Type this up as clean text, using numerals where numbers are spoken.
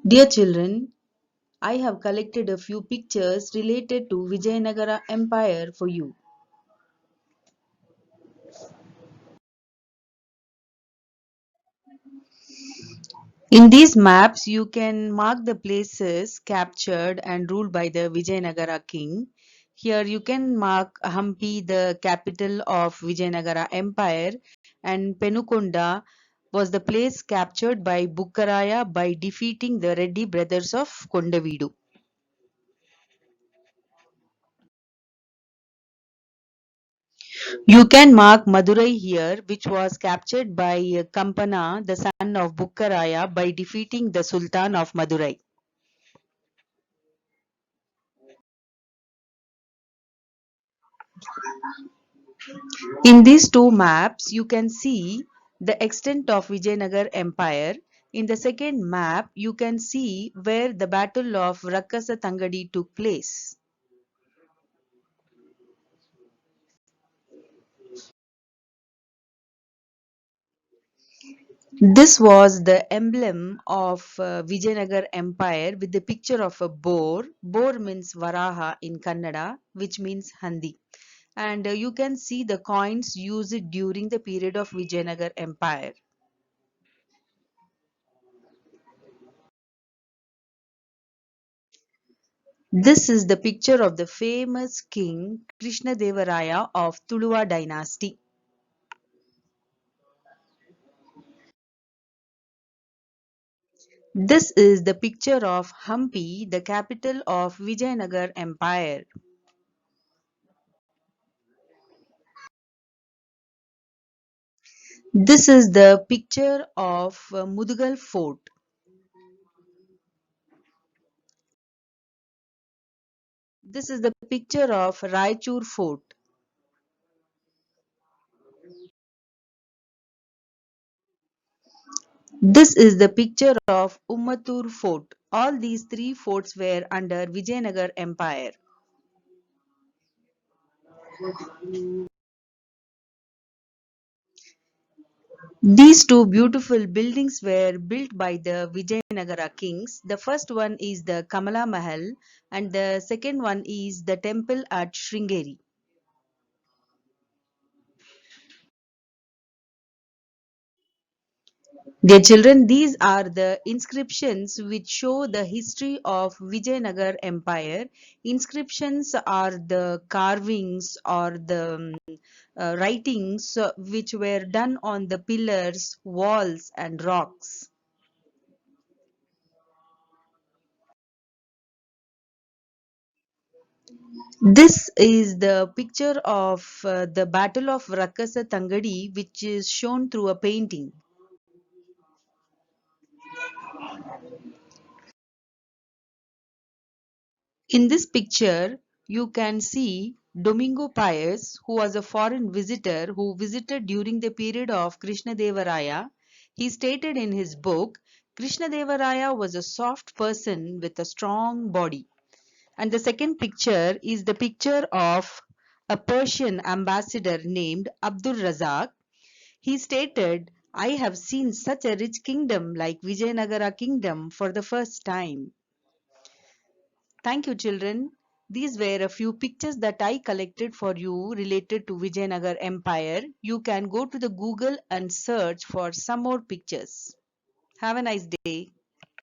Dear children, I have collected a few pictures related to Vijayanagara Empire for you. In these maps, you can mark the places captured and ruled by the Vijayanagara king. Here you can mark Hampi, the capital of Vijayanagara Empire, and Penukonda was the place captured by Bukkaraya by defeating the Reddy brothers of Kondavidu. You can mark Madurai here, which was captured by Kampana, the son of Bukkaraya, by defeating the Sultan of Madurai. In these two maps, you can see the extent of Vijayanagar Empire. In the second map, you can see where the Battle of Rakasa Tangadi took place. This was the emblem of Vijayanagar Empire with the picture of a boar. Boar means Varaha in Kannada, which means Handi. And you can see the coins used during the period of Vijayanagar Empire. This is the picture of the famous king Krishnadevaraya of Tuluva dynasty. This is the picture of Hampi, the capital of Vijayanagar Empire. This is the picture of Mudugal Fort. This is the picture of Raichur Fort. This is the picture of Ummatur Fort. All these three forts were under Vijayanagar Empire. These two beautiful buildings were built by the Vijayanagara kings. The first one is the Kamala Mahal and the second one is the temple at Sringeri. Dear children, these are the inscriptions which show the history of Vijayanagar Empire. Inscriptions are the carvings or the writings which were done on the pillars, walls and rocks. This is the picture of the Battle of Rakasa Tangadi, which is shown through a painting. In this picture, you can see Domingo Pius, who was a foreign visitor who visited during the period of Krishnadevaraya. He stated in his book, Krishnadevaraya was a soft person with a strong body. And the second picture is the picture of a Persian ambassador named Abdul Razak. He stated, I have seen such a rich kingdom like Vijayanagara kingdom for the first time. Thank you, children. These were a few pictures that I collected for you related to Vijayanagar Empire. You can go to the Google and search for some more pictures. Have a nice day.